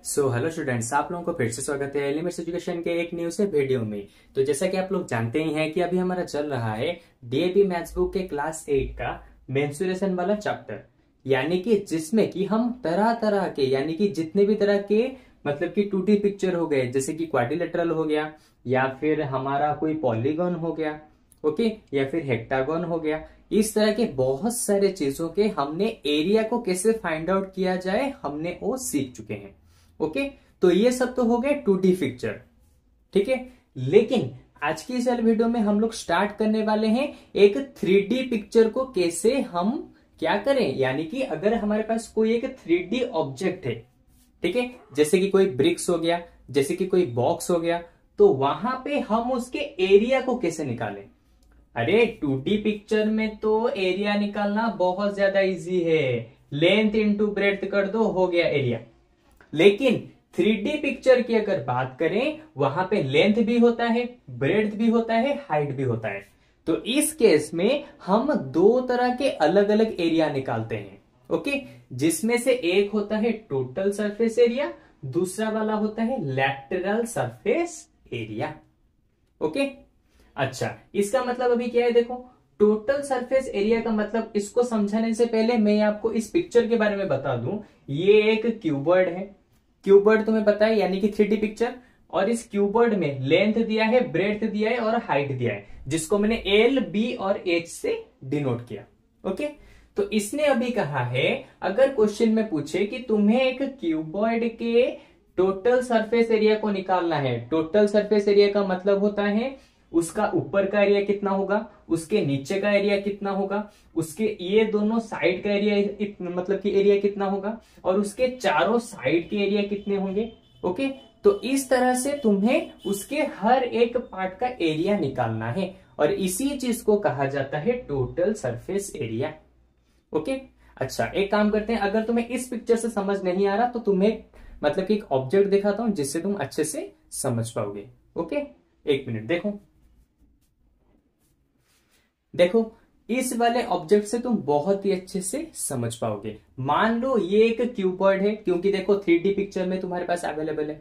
Hello students, आप लोगों को फिर से स्वागत है एलिमेंट्स एजुकेशन के एक न्यू से वीडियो में। तो जैसा कि आप लोग जानते ही हैं कि अभी हमारा चल रहा है डीएपी मैथ्स बुक के क्लास 8 का मेंसुरेशन वाला चैप्टर, यानी कि जिसमें कि हम तरह तरह के यानी कि जितने भी तरह के मतलब कि 2D पिक्चर हो गए, जैसे कि क्वाड्रिलेटरल हो गया या फिर हमारा कोई पॉलीगॉन हो गया, ओके, या फिर हेक्टागन हो गया, इस तरह के बहुत सारे चीजों के हमने एरिया को कैसे फाइंड आउट किया जाए हमने वो सीख चुके हैं। ओके, तो ये सब तो हो गए 2D पिक्चर, ठीक है। लेकिन आज की इस वाले वीडियो में हम लोग स्टार्ट करने वाले हैं एक 3D पिक्चर को कैसे हम क्या करें, यानी कि अगर हमारे पास कोई एक 3D ऑब्जेक्ट है, ठीक है, जैसे कि कोई ब्रिक्स हो गया, जैसे कि कोई बॉक्स हो गया, तो वहां पे हम उसके एरिया को कैसे निकालें। अरे 2D पिक्चर में तो एरिया निकालना बहुत ज्यादा इजी है, लेंथ इंटू ब्रेड्थ कर दो, हो गया एरिया। लेकिन 3D पिक्चर की अगर बात करें, वहां पे लेंथ भी होता है, ब्रेड्थ भी होता है, हाइट भी होता है। तो इस केस में हम दो तरह के अलग अलग एरिया निकालते हैं, ओके, जिसमें से एक होता है टोटल सरफेस एरिया, दूसरा वाला होता है लैटरल सरफेस एरिया। ओके, अच्छा, इसका मतलब अभी क्या है, देखो, टोटल सरफेस एरिया का मतलब, इसको समझाने से पहले मैं आपको इस पिक्चर के बारे में बता दूं। ये एक क्यूबर्ड है, क्यूबर्ड तुम्हें पता है, यानी कि 3D पिक्चर। और इस क्यूबर्ड में लेंथ दिया है, ब्रेड्थ दिया है और हाइट दिया है, जिसको मैंने एल, बी और एच से डिनोट किया। ओके, तो इसने अभी कहा है, अगर क्वेश्चन में पूछे कि तुम्हें एक क्यूबॉइड के टोटल सरफेस एरिया को निकालना है, टोटल सरफेस एरिया का मतलब होता है उसका ऊपर का एरिया कितना होगा, उसके नीचे का एरिया कितना होगा, उसके ये दोनों साइड का एरिया मतलब कि एरिया कितना होगा, और उसके चारों साइड के एरिया कितने होंगे। ओके, तो इस तरह से तुम्हें उसके हर एक पार्ट का एरिया निकालना है, और इसी चीज को कहा जाता है टोटल सरफेस एरिया। ओके, अच्छा, एक काम करते हैं, अगर तुम्हें इस पिक्चर से समझ नहीं आ रहा तो तुम्हें मतलब कि एक ऑब्जेक्ट दिखाता हूं जिससे तुम अच्छे से समझ पाओगे। ओके, एक मिनट, देखो देखो, इस वाले ऑब्जेक्ट से तुम बहुत ही अच्छे से समझ पाओगे। मान लो ये एक क्यूबॉइड है, क्योंकि देखो 3D पिक्चर में तुम्हारे पास अवेलेबल है।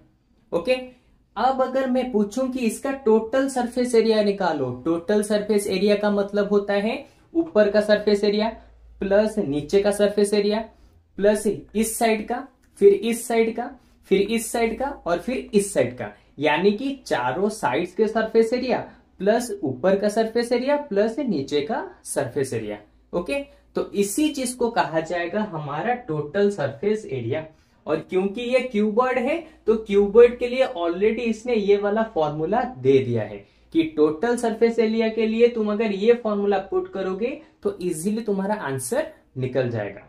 ओके, अब अगर मैं पूछूं कि इसका टोटल सरफेस एरिया निकालो, टोटल सरफेस एरिया का मतलब होता है ऊपर का सरफेस एरिया प्लस नीचे का सरफेस एरिया प्लस इस साइड का, फिर इस साइड का, फिर इस साइड का और फिर इस साइड का, यानी कि चारों साइड्स के सरफेस एरिया प्लस ऊपर का सरफेस एरिया प्लस नीचे का सरफेस एरिया। ओके, तो इसी चीज को कहा जाएगा हमारा टोटल सरफेस एरिया। और क्योंकि ये क्यूबॉइड है, तो क्यूबॉइड के लिए ऑलरेडी इसने ये वाला फॉर्मूला दे दिया है कि टोटल सरफेस एरिया के लिए तुम अगर ये फॉर्मूला पुट करोगे तो इजीली तुम्हारा आंसर निकल जाएगा।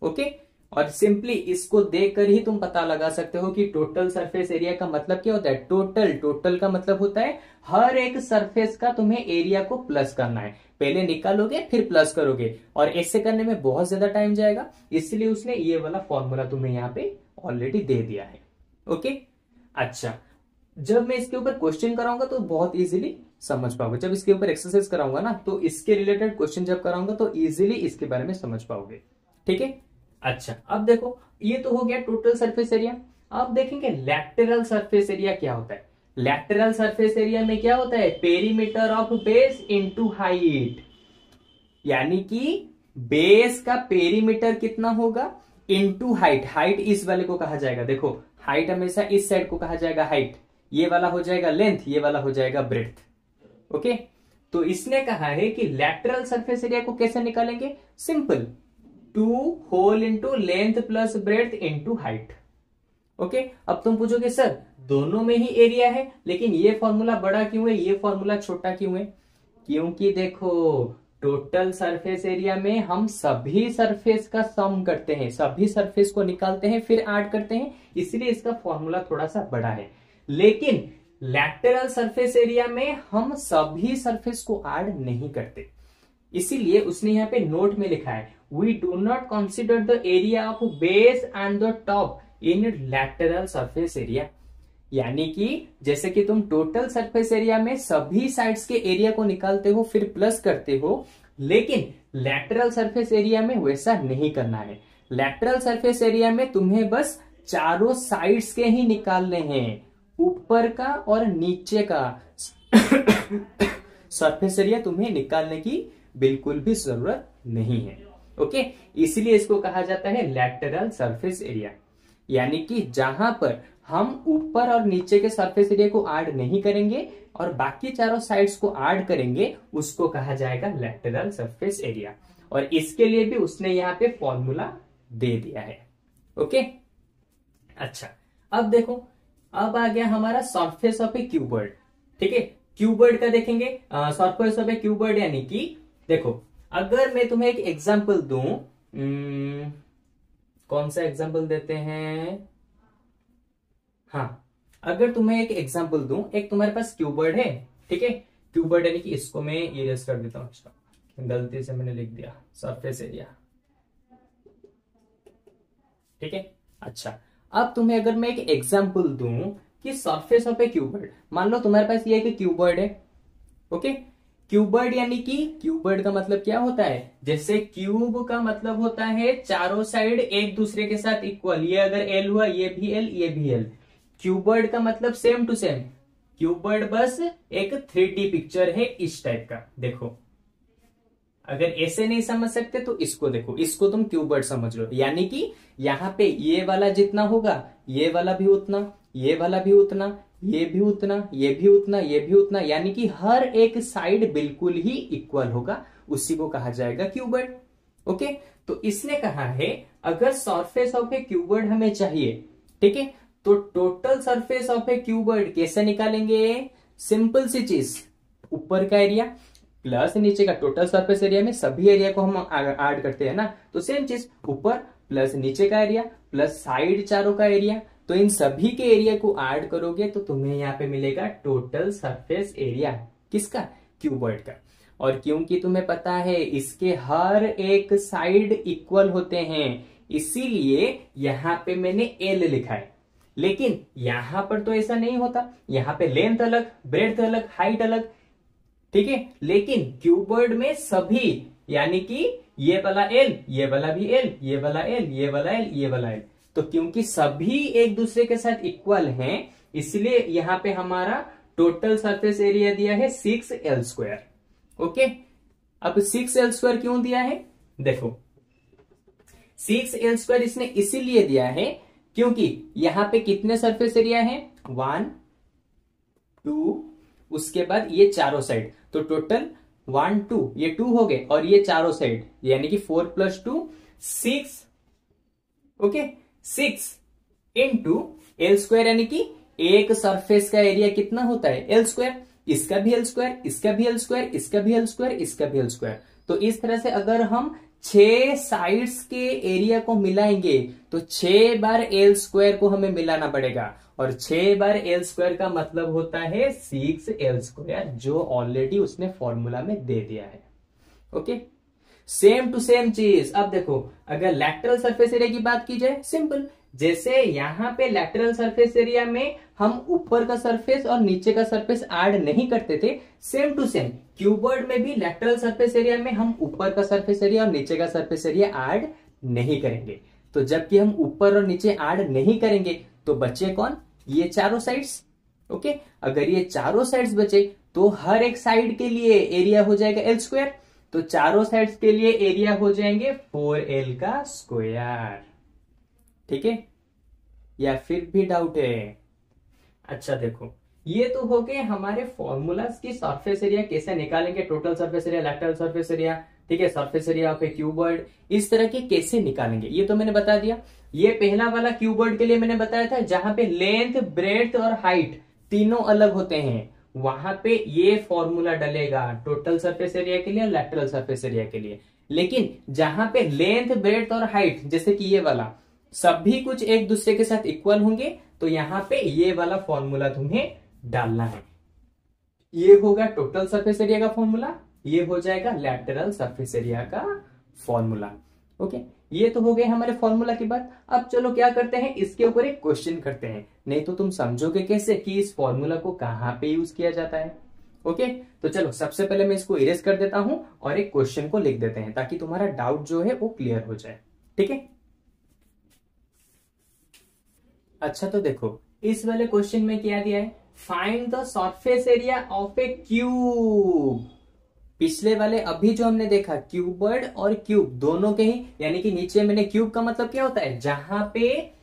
ओके, और सिंपली इसको देखकर ही तुम पता लगा सकते हो कि टोटल सरफेस एरिया का मतलब क्या होता है। टोटल का मतलब होता है हर एक सरफेस का तुम्हें एरिया को प्लस करना है, पहले निकालोगे फिर प्लस करोगे, और ऐसे करने में बहुत ज्यादा टाइम जाएगा, इसलिए उसने ये वाला फॉर्मूला तुम्हें यहाँ पे ऑलरेडी दे दिया है। ओके, अच्छा, जब मैं इसके ऊपर क्वेश्चन कराऊंगा तो बहुत इजीली समझ पाओगे, जब इसके ऊपर एक्सरसाइज कराऊंगा ना तो इसके रिलेटेड क्वेश्चन जब कराऊंगा तो इजीली इसके बारे में समझ पाओगे, ठीक है। अच्छा, अब देखो, ये तो हो गया टोटल सरफेस एरिया। अब देखेंगे लैटरल सरफेस एरिया क्या होता है। लैटरल सरफेस एरिया में क्या होता है, perimeter of base into height, यानी कि बेस का पेरीमीटर कितना होगा इनटू हाइट। हाइट इस वाले को कहा जाएगा, देखो हाइट हमेशा इस साइड को कहा जाएगा हाइट, ये वाला हो जाएगा लेंथ, ये वाला हो जाएगा ब्रेड्थ। ओके, तो इसने कहा है कि लैटरल सरफेस एरिया को कैसे निकालेंगे, simple, 2 whole into length plus breadth into height. Okay, अब तुम पूछोगे सर दोनों में ही एरिया है, लेकिन ये फॉर्मूला बड़ा क्यों है, ये फॉर्मूला छोटा क्यों है। क्योंकि देखो टोटल सरफेस एरिया में हम सभी सरफेस का सम करते हैं, सभी सरफेस को निकालते हैं फिर ऐड करते हैं, इसलिए इसका फॉर्मूला थोड़ा सा बड़ा है। लेकिन लैटरल सरफेस एरिया में हम सभी सरफेस को ऐड नहीं करते, इसीलिए उसने यहाँ पे नोट में लिखा है, we do not consider the area of base and the top in lateral surface area. यानी कि जैसे कि तुम टोटल सरफेस एरिया में सभी साइड्स के एरिया को निकालते हो फिर प्लस करते हो, लेकिन लैटरल सरफेस एरिया में वैसा नहीं करना है। लैटरल सरफेस एरिया में तुम्हें बस चारों साइड्स के ही निकालने हैं, ऊपर का और नीचे का सरफेस एरिया तुम्हें निकालने की बिल्कुल भी जरूरत नहीं है। ओके, इसलिए इसको कहा जाता है लैटरल सरफेस एरिया, यानी कि जहां पर हम ऊपर और नीचे के सरफेस एरिया को ऐड नहीं करेंगे और बाकी चारों साइड्स को ऐड करेंगे, उसको कहा जाएगा लैटरल सरफेस एरिया। और इसके लिए भी उसने यहाँ पे फॉर्मूला दे दिया है। ओके, अच्छा, अब देखो, अब आ गया हमारा सरफेस ऑफ ए क्यूबॉइड। ठीक है, क्यूबॉइड का देखेंगे, सरफेस ऑफ ए क्यूबॉइड यानी कि देखो, अगर मैं तुम्हें एक एग्जांपल दूं, कौन सा एग्जांपल देते हैं, हाँ, अगर तुम्हें एक एग्जांपल दूं, एक तुम्हारे पास क्यूबॉइड है, ठीक है, क्यूबॉइड यानी कि इसको मैं इरेज कर देता हूं, गलती से मैंने लिख दिया सरफेस एरिया। ठीक है, अच्छा, अब तुम्हें अगर मैं एक एग्जांपल दूं कि सरफेस ऑफ ए क्यूबॉइड, मान लो तुम्हारे पास ये एक क्यूबॉइड है। ओके, क्यूबॉइड यानी कि क्यूबॉइड का मतलब क्या होता है, जैसे क्यूब का मतलब होता है चारों साइड एक दूसरे के साथ इक्वल, ये अगर एल हुआ, ये भी एल, ये भी एल। क्यूबॉइड का मतलब सेम टू सेम, क्यूबॉइड बस एक 3D पिक्चर है इस टाइप का। देखो, अगर ऐसे नहीं समझ सकते तो इसको देखो, इसको तुम क्यूबॉइड समझ लो, यानी कि यहाँ पे ये वाला जितना होगा, ये वाला भी उतना, ये वाला भी उतना, ये भी उतना, ये भी उतना, ये भी उतना, यानी कि हर एक साइड बिल्कुल ही इक्वल होगा, उसी को कहा जाएगा क्यूबॉइड। ओके, तो इसने कहा है अगर सरफेस ऑफ ए क्यूबॉइड हमें चाहिए, ठीक है, तो total surface of a cuboid कैसे निकालेंगे, सिंपल सी चीज, ऊपर का एरिया प्लस नीचे का, टोटल सरफेस एरिया में सभी एरिया को हम ऐड करते हैं ना, तो सेम चीज, ऊपर प्लस नीचे का एरिया प्लस साइड चारों का एरिया, तो इन सभी के एरिया को ऐड करोगे तो तुम्हें यहाँ पे मिलेगा टोटल सरफेस एरिया, किसका, क्यूबॉइड का। और क्योंकि तुम्हें पता है इसके हर एक साइड इक्वल होते हैं, इसीलिए यहाँ पे मैंने एल लिखा है, लेकिन यहां पर तो ऐसा नहीं होता, यहाँ पे लेंथ अलग, ब्रेड्थ अलग, हाइट अलग, ठीक है, लेकिन क्यूबॉइड में सभी, यानी कि ये वाला एल, ये वाला भी एल, ये वाला एल, ये वाला एल, ये वाला एल, तो क्योंकि सभी एक दूसरे के साथ इक्वल हैं, इसलिए यहां पे हमारा टोटल सरफेस एरिया दिया है 6L²। ओके, अब 6L² क्यों दिया है, देखो 6L² इसने इसीलिए दिया है क्योंकि यहां पे कितने सरफेस एरिया है, 1 2, उसके बाद ये चारों साइड, तो टोटल 1 2, ये 2 हो गए, और ये चारों साइड यानी कि 4 + 2 6। ओके, 6 इंटू L² यानी कि एक सरफेस का एरिया कितना होता है, L², इसका भी L², इसका भी L², इसका भी L², इसका भी L²। तो इस तरह से अगर हम 6 साइड्स के एरिया को मिलाएंगे तो 6 बार L² को हमें मिलाना पड़ेगा, और 6 बार L² का मतलब होता है 6L², जो ऑलरेडी उसने फॉर्मूला में दे दिया है। ओके, सेम टू सेम चीज। अब देखो, अगर लैटरल सरफेस एरिया की बात की जाए, सिंपल, जैसे यहां पे लैटरल सरफेस एरिया में हम ऊपर का सरफेस और नीचे का सरफेस ऐड नहीं करते थे, सेम टू सेम क्यूबॉइड में भी लैटरल सरफेस एरिया में हम ऊपर का सरफेस एरिया और नीचे का सरफेस एरिया ऐड नहीं करेंगे। तो जबकि हम ऊपर और नीचे ऐड नहीं करेंगे तो बचे कौन, ये चारों साइड्स। ओके, अगर ये चारों साइड्स बचे तो हर एक साइड के लिए एरिया हो जाएगा L², तो चारों साइड्स के लिए एरिया हो जाएंगे 4L²। ठीक है, या फिर भी डाउट है? अच्छा देखो, ये तो हो गए हमारे फॉर्मूलाज की सरफेस एरिया कैसे निकालेंगे, total surface area, lateral surface area, ठीक है, surface area of a cuboid, इस तरह के कैसे निकालेंगे ये तो मैंने बता दिया। ये पहला वाला क्यूबॉइड के लिए मैंने बताया था, जहां पे लेंथ, ब्रेड्थ और हाइट तीनों अलग होते हैं, वहां पे ये फॉर्मूला डलेगा टोटल सरफेस एरिया के लिए और लैटरल सरफेस एरिया के लिए। लेकिन जहां पे लेंथ, ब्रेड्थ और हाइट, जैसे कि ये वाला, सभी कुछ एक दूसरे के साथ इक्वल होंगे, तो यहां पे ये वाला फॉर्मूला तुम्हें डालना है। ये होगा टोटल सरफेस एरिया का फॉर्मूला, ये हो जाएगा लैटरल सरफेस एरिया का फॉर्मूला। ओके, ये तो हो गए हमारे फॉर्मूला की बात। अब चलो क्या करते हैं, इसके ऊपर एक क्वेश्चन करते हैं, नहीं तो तुम समझोगे कैसे कि इस फॉर्मूला को कहां पे यूज किया जाता है। ओके, तो चलो सबसे पहले मैं इसको इरेज कर देता हूं और एक क्वेश्चन को लिख देते हैं, ताकि तुम्हारा डाउट जो है वो क्लियर हो जाए। ठीक है, अच्छा तो देखो इस वाले क्वेश्चन में क्या दिया है, find the surface area of A cube. पिछले वाले अभी जो हमने देखा क्यूबॉइड और क्यूब दोनों के ही, यानी कि नीचे मैंने क्यूब का मतलब क्या होता है, जहां पे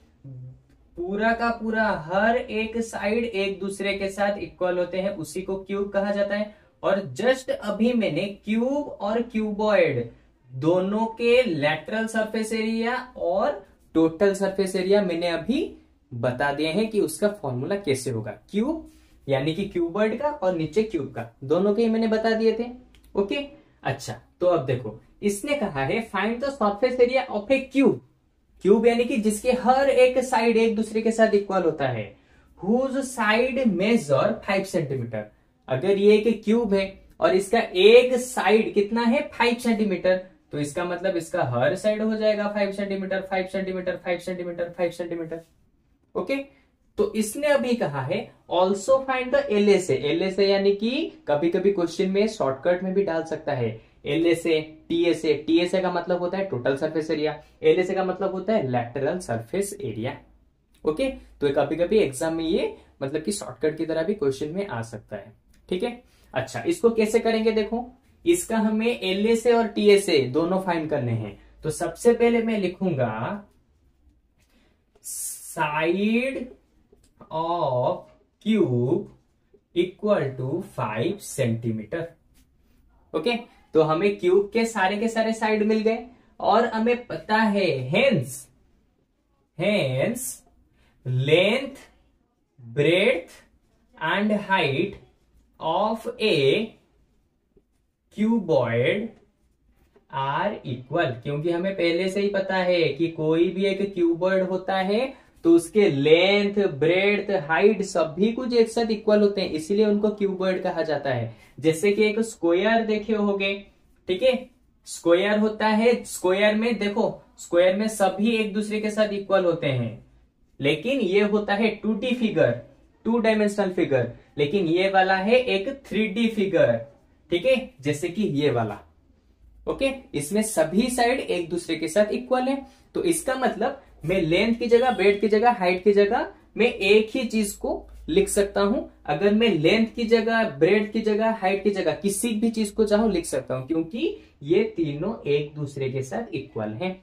पूरा का पूरा हर एक साइड एक दूसरे के साथ इक्वल होते हैं उसी को क्यूब कहा जाता है। और जस्ट अभी मैंने क्यूब और क्यूबॉइड दोनों के लैटरल सरफेस एरिया और टोटल सरफेस एरिया मैंने अभी बता दिए हैं कि उसका फॉर्मूला कैसे होगा। क्यूब यानी कि क्यूबॉइड का और नीचे क्यूब का दोनों के ही मैंने बता दिए थे। ओके अच्छा तो अब देखो इसने कहा है find the surface area of A cube. Cube यानी कि जिसके हर एक साइड एक दूसरे के साथ इक्वल होता है। Whose side measure 5 centimetre. अगर ये एक क्यूब है और इसका एक साइड कितना है 5 सेंटीमीटर, तो इसका मतलब इसका हर साइड हो जाएगा 5 centimetre 5 centimetre 5 centimetre 5 centimetre. Okay तो इसने अभी कहा है also find the LSA. LSA यानी कि कभी कभी क्वेश्चन में शॉर्टकट में भी डाल सकता है एलएसए टीएसए। टीएसए का मतलब होता है टोटल सरफेस एरिया, एलएसए का मतलब होता है लैटरल सरफेस एरिया। ओके तो कभी कभी एग्जाम में ये मतलब कि शॉर्टकट की तरह भी क्वेश्चन में आ सकता है। ठीक है अच्छा इसको कैसे करेंगे, देखो इसका हमें एलएसए और टीएसए दोनों फाइंड करने हैं। तो सबसे पहले मैं लिखूंगा side of cube equal to 5 centimetre. Okay तो हमें क्यूब के सारे साइड मिल गए और हमें पता है hence length breadth and height of a cuboid are equal. क्योंकि हमें पहले से ही पता है कि कोई भी एक क्यूबॉइड होता है तो उसके लेंथ ब्रेड्थ हाइट सभी कुछ एक साथ इक्वल होते हैं, इसीलिए उनको क्यूबॉइड कहा जाता है। जैसे कि एक स्क्वायर देखे होगे, ठीक है स्क्वायर होता है, स्क्वायर में देखो स्क्वायर में सभी एक दूसरे के साथ इक्वल होते हैं, लेकिन ये होता है 2D फिगर 2 डायमेंशनल फिगर, लेकिन ये वाला है एक 3D फिगर। ठीक है जैसे कि ये वाला। ओके इसमें सभी साइड एक दूसरे के साथ इक्वल है। तो इसका मतलब मैं लेंथ की जगह ब्रेड्थ की जगह हाइट की जगह मैं एक ही चीज को लिख सकता हूं। अगर मैं लेंथ की जगह ब्रेड्थ की जगह हाइट की जगह किसी भी चीज को चाहूं लिख सकता हूं, क्योंकि ये तीनों एक दूसरे के साथ इक्वल हैं।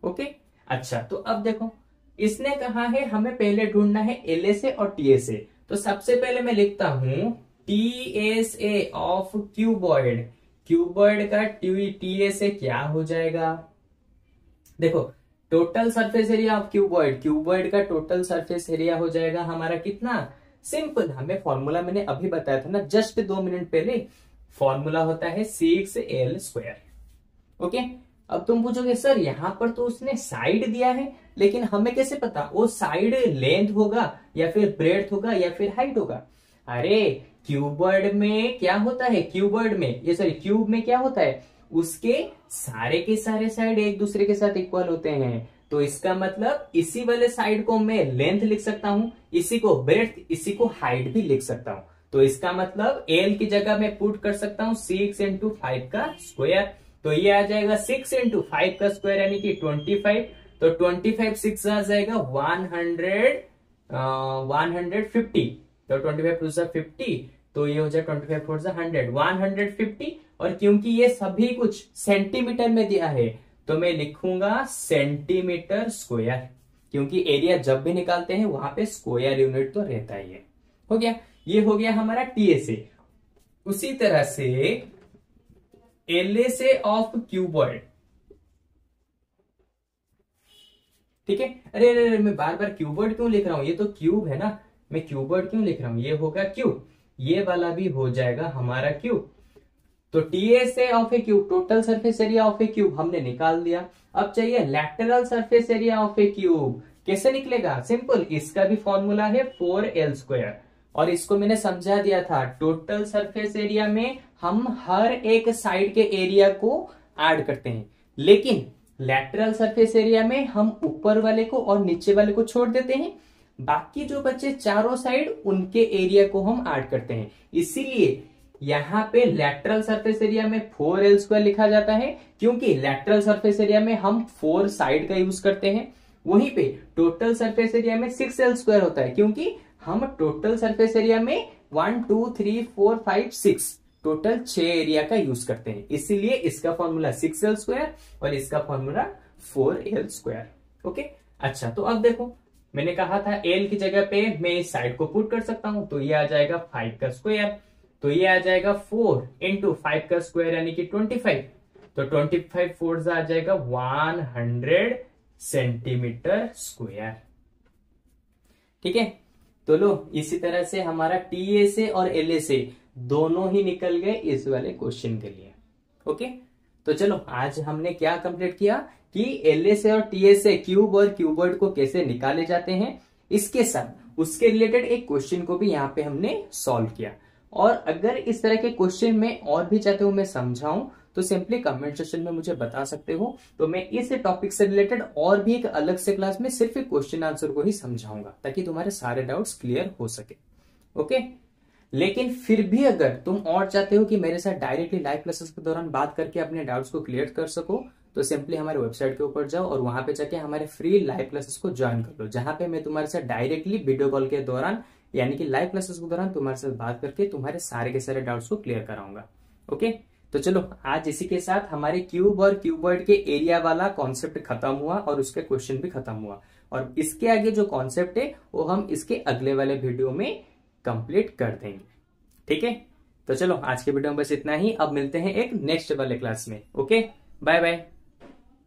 ओके अच्छा तो अब देखो इसने कहा है हमें पहले ढूंढना है एलएसए और टीएसए। तो सबसे पहले मैं लिखता हूं टीएसए ऑफ क्यूबॉइड। क्यूबॉइड का टीएसए क्या हो जाएगा, देखो total surface area of cuboid, cuboid का टोटल सरफेस एरिया हो जाएगा हमारा कितना, सिंपल हमें फॉर्मूला मैंने अभी बताया था ना जस्ट 2 मिनट पहले, फॉर्मूला होता है 6l²। ओके अब तुम पूछोगे सर यहां पर तो उसने साइड दिया है, लेकिन हमें कैसे पता वो साइड लेंथ होगा या फिर ब्रेड्थ होगा या फिर हाइट होगा। अरे क्यूबॉइड में क्या होता है, क्यूबॉइड में ये सॉरी क्यूब में क्या होता है, उसके सारे के सारे साइड एक दूसरे के साथ इक्वल होते हैं। तो इसका मतलब इसी वाले साइड को मैं लेंथ लिख सकता हूं, इसी को ब्रेड्थ, इसी को हाइट भी लिख सकता हूं। तो इसका मतलब एल की जगह मैं पुट कर सकता हूं 6 × 5 का स्क्वायर। तो ये आ जाएगा 6 × 5 का स्क्वायर यानी कि 25। तो 25 6 आ जाएगा 150। तो 25 2 50, तो ये हो जाए 25 4 100 150। और क्योंकि ये सभी कुछ सेंटीमीटर में दिया है तो मैं लिखूंगा सेंटीमीटर स्क्वायर, क्योंकि एरिया जब भी निकालते हैं वहां पे स्क्वायर यूनिट तो रहता ही है। हो गया, ये हो गया हमारा टीएसए। उसी तरह से एलएसए ऑफ क्यूबॉइड, ठीक है। अरे अरे अरे मैं बार बार क्यूबॉइड क्यों लिख रहा हूं, ये तो क्यूब है ना, मैं क्यूबॉइड क्यों लिख रहा हूं, ये होगा क्यूब, ये वाला भी हो जाएगा हमारा क्यूब। तो TSA of A cube, total surface area of A cube हमने निकाल दिया। अब चाहिए lateral surface area of A cube, कैसे निकलेगा, सिंपल, इसका भी फॉर्मूला है 4l²। और इसको मैंने समझा दिया था, टोटल सरफेस एरिया में हम हर एक साइड के एरिया को ऐड करते हैं, लेकिन लैटरल सरफेस एरिया में हम ऊपर वाले को और नीचे वाले को छोड़ देते हैं, बाकी जो बचे चारों साइड उनके एरिया को हम ऐड करते हैं। इसीलिए यहां पे लैटरल सरफेस एरिया में 4l² लिखा जाता है, क्योंकि लैटरल सरफेस एरिया में हम 4 साइड का यूज करते हैं। वहीं पे टोटल सरफेस एरिया में 6L² होता है, क्योंकि हम टोटल सरफेस एरिया में 1 2 3 4 5 6 टोटल 6 एरिया का यूज करते हैं, इसीलिए इसका फॉर्मूला 6L² और इसका फॉर्मूला 4L²। ओके, अच्छा तो अब देखो मैंने कहा था L की जगह पे मैं इस साइड को पुट कर सकता हूं, तो ये आ जाएगा 5 का स्क्वायर, तो ये आ जाएगा 4 इंटू 5 का स्क्वायर यानी कि 25, तो 25 4 आ जाएगा 100 सेंटीमीटर स्क्वायर। ठीक है, तो लो इसी तरह से हमारा TA से और LA से दोनों ही निकल गए इस वाले क्वेश्चन के लिए। ओके, तो चलो आज हमने क्या कंप्लीट किया कि LA से और TA से क्यूब और क्यूबॉइड को कैसे निकाले जाते हैं, इसके साथ उसके रिलेटेड एक क्वेश्चन को भी यहाँ पे हमने सॉल्व किया। और अगर इस तरह के क्वेश्चन में और भी चाहते हो मैं समझाऊं तो सिंपली कमेंट सेक्शन में मुझे बता सकते हो, तो मैं इस टॉपिक से रिलेटेड और भी एक अलग से क्लास में सिर्फ एक क्वेश्चन आंसर को ही समझाऊंगा ताकि तुम्हारे सारे डाउट्स क्लियर हो सके। ओके, लेकिन फिर भी अगर तुम और चाहते हो कि मेरे साथ डायरेक्टली लाइव क्लासेस के दौरान बात करके अपने डाउट्स को क्लियर कर सको, तो सिंपली हमारे वेबसाइट के ऊपर जाओ और वहां पे जाके हमारे फ्री लाइव क्लासेस को ज्वाइन कर लो, जहां पे मैं तुम्हारे साथ डायरेक्टली वीडियो कॉल के दौरान यानी कि लाइव क्लासेस के दौरान तुम्हारे साथ बात करके तुम्हारे सारे के सारे डाउट्स को क्लियर कराऊंगा। ओके, तो चलो आज इसी के साथ हमारे क्यूब और क्यूबॉइड के एरिया वाला कॉन्सेप्ट खत्म हुआ और उसके क्वेश्चन भी खत्म हुआ, और इसके आगे जो कॉन्सेप्ट है वो हम इसके अगले वाले वीडियो में कंप्लीट कर देंगे। ठीक है, तो चलो आज के वीडियो में बस इतना ही, अब मिलते हैं एक नेक्स्ट वाले क्लास में। Okay, bye bye.